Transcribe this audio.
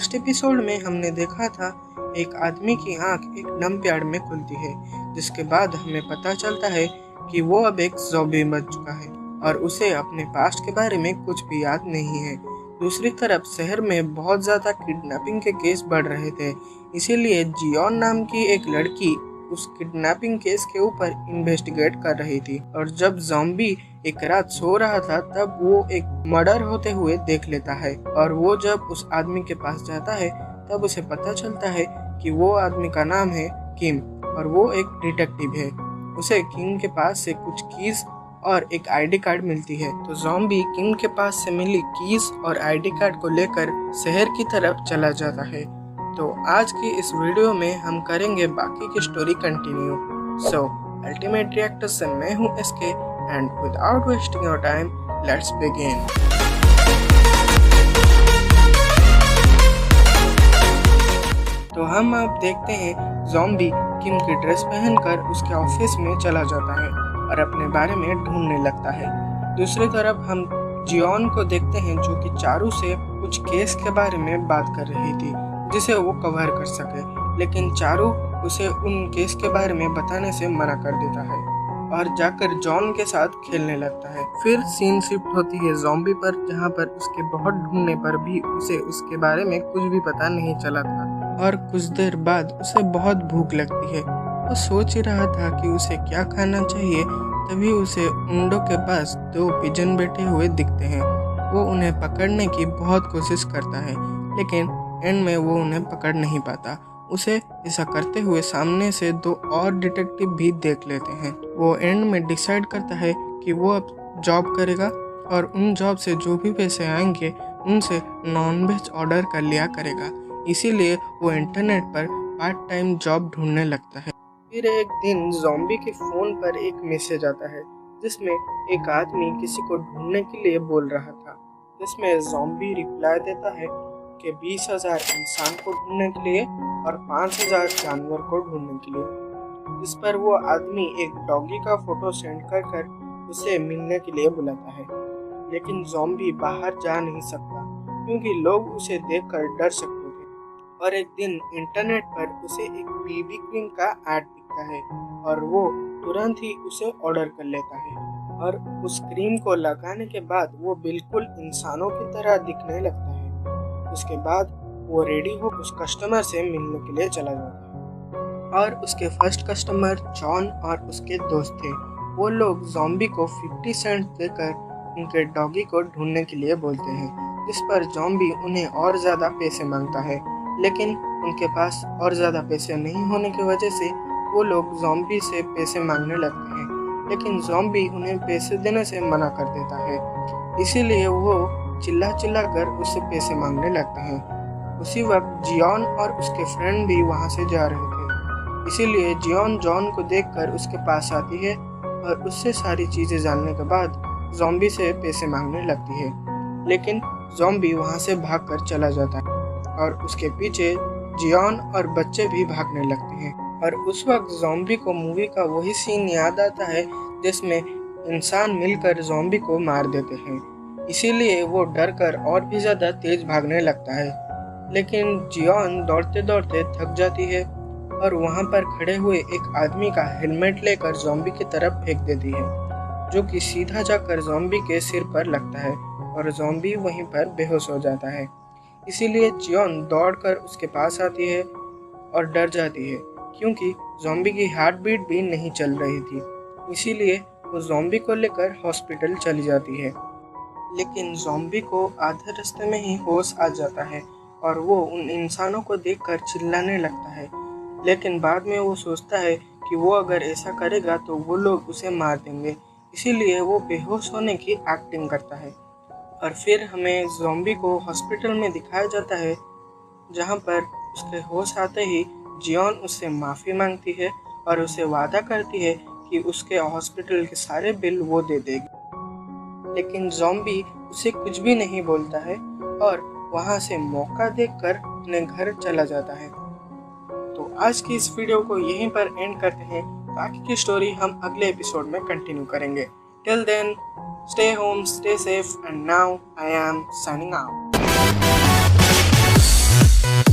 Last episode में हमने देखा था एक आदमी की आंख एक डंप यार्ड में खुलती है, जिसके बाद हमें पता चलता है कि वो अब एक ज़ॉम्बी बन चुका है और उसे अपने पास्ट के बारे में कुछ भी याद नहीं है। दूसरी तरफ शहर में बहुत ज़्यादा किडनैपिंग के केस बढ़ रहे थे, इसीलिए जियोन नाम की एक लड़की उस किडनैपिंग केस के ऊपर इन्वेस्टिगेट कर रही थी। और जब ज़ॉम्बी एक रात सो रहा था तब वो एक मर्डर होते हुए देख लेता है और वो जब उस आदमी के पास जाता है तब उसे पता चलता है कि वो आदमी का नाम है किम और वो एक डिटेक्टिव है। उसे किम के पास से कुछ कीज और एक आईडी कार्ड मिलती है, तो ज़ॉम्बी किम के पास से मिली कीज और आईडी कार्ड को लेकर शहर की तरफ चला जाता है। तो आज की इस वीडियो में हम करेंगे बाकी की story continue. So ultimate reactor से मैं हूँ SK and without wasting your time let's begin. तो हम अब देखते हैं ज़ॉम्बी किम की ड्रेस पहनकर उसके ऑफिस में चला जाता है और अपने बारे में ढूंढने लगता है। दूसरी तरफ हम जियोन को देखते हैं जो कि चारू से कुछ केस के बारे में बात कर रही थी जिसे वो कवर कर सके, लेकिन चारू उसे उन केस के बारे में बताने से मना कर देता है और जाकर जॉन के साथ खेलने लगता है। फिर सीन शिफ्ट होती है ज़ॉम्बी पर, जहाँ पर उसके बहुत ढूंढने पर भी उसे उसके बारे में कुछ भी पता नहीं चला था और कुछ देर बाद उसे बहुत भूख लगती है। वो सोच ही रहा था कि उसे क्या खाना चाहिए, तभी उसे उंडो के पास दो पिजन बैठे हुए दिखते हैं। वो उन्हें पकड़ने की बहुत कोशिश करता है, लेकिन एंड में वो उन्हें पकड़ नहीं पाता। उसे ऐसा करते हुए सामने से दो और डिटेक्टिव भी देख लेते हैं। वो एंड में डिसाइड करता है कि वो अब जॉब करेगा और उन जॉब से जो भी पैसे आएंगे उनसे नॉनवेज ऑर्डर कर लिया करेगा। इसीलिए वो इंटरनेट पर पार्ट टाइम जॉब ढूंढने लगता है। फिर एक दिन ज़ॉम्बी के फ़ोन पर एक मैसेज आता है जिसमें एक आदमी किसी को ढूंढने के लिए बोल रहा था, जिसमें ज़ॉम्बी रिप्लाई देता है कि 20,000 इंसान को ढूंढने के लिए और 5,000 जानवर को ढूंढने के लिए। इस पर वो आदमी एक डॉगी का फोटो सेंड कर उसे मिलने के लिए बुलाता है, लेकिन ज़ॉम्बी बाहर जा नहीं सकता क्योंकि लोग उसे देखकर डर सकते थे। और एक दिन इंटरनेट पर उसे एक बीबी क्रीम का ऐड दिखता है और वो तुरंत ही उसे ऑर्डर कर लेता है और उस क्रीम को लगाने के बाद वो बिल्कुल इंसानों की तरह दिखने लगता है। उसके बाद वो रेडी हो उस कस्टमर से मिलने के लिए चला जाता है और उसके फर्स्ट कस्टमर जॉन और उसके दोस्त थे। वो लोग ज़ॉम्बी को 50 सेंट देकर उनके डॉगी को ढूंढने के लिए बोलते हैं, जिस पर ज़ॉम्बी उन्हें और ज़्यादा पैसे मांगता है, लेकिन उनके पास और ज़्यादा पैसे नहीं होने की वजह से वो लोग ज़ॉम्बी से पैसे मांगने लगते हैं, लेकिन ज़ॉम्बी उन्हें पैसे देने से मना कर देता है। इसीलिए वो चिल्ला कर उससे पैसे मांगने लगते हैं। उसी वक्त जियोन और उसके फ्रेंड भी वहां से जा रहे थे, इसीलिए जियोन जॉन को देखकर उसके पास आती है और उससे सारी चीज़ें जानने के बाद ज़ॉम्बी से पैसे मांगने लगती है, लेकिन ज़ॉम्बी वहां से भागकर चला जाता है और उसके पीछे जियोन और बच्चे भी भागने लगते हैं। और उस वक्त ज़ॉम्बी को मूवी का वही सीन याद आता है जिसमें इंसान मिलकर ज़ॉम्बी को मार देते हैं, इसीलिए वो डर कर और भी ज़्यादा तेज भागने लगता है। लेकिन जियोन दौड़ते दौड़ते थक जाती है और वहाँ पर खड़े हुए एक आदमी का हेलमेट लेकर ज़ॉम्बी की तरफ फेंक देती है, जो कि सीधा जाकर ज़ॉम्बी के सिर पर लगता है और ज़ॉम्बी वहीं पर बेहोश हो जाता है। इसीलिए जियोन दौड़कर उसके पास आती है और डर जाती है क्योंकि ज़ॉम्बी की हार्ट बीट भी नहीं चल रही थी। इसीलिए वो ज़ॉम्बी को लेकर हॉस्पिटल चली जाती है, लेकिन ज़ॉम्बी को आधे रास्ते में ही होश आ जाता है और वो उन इंसानों को देखकर चिल्लाने लगता है, लेकिन बाद में वो सोचता है कि वो अगर ऐसा करेगा तो वो लोग उसे मार देंगे, इसीलिए वो बेहोश होने की एक्टिंग करता है। और फिर हमें ज़ॉम्बी को हॉस्पिटल में दिखाया जाता है, जहाँ पर उसके होश आते ही जियोन उससे माफ़ी मांगती है और उसे वादा करती है कि उसके हॉस्पिटल के सारे बिल वो दे देगी, लेकिन ज़ॉम्बी उसे कुछ भी नहीं बोलता है और वहाँ से मौका देखकर अपने घर चला जाता है। तो आज की इस वीडियो को यहीं पर एंड करते हैं, बाकी की स्टोरी हम अगले एपिसोड में कंटिन्यू करेंगे। Till then stay home, stay safe, and now I am signing out. है।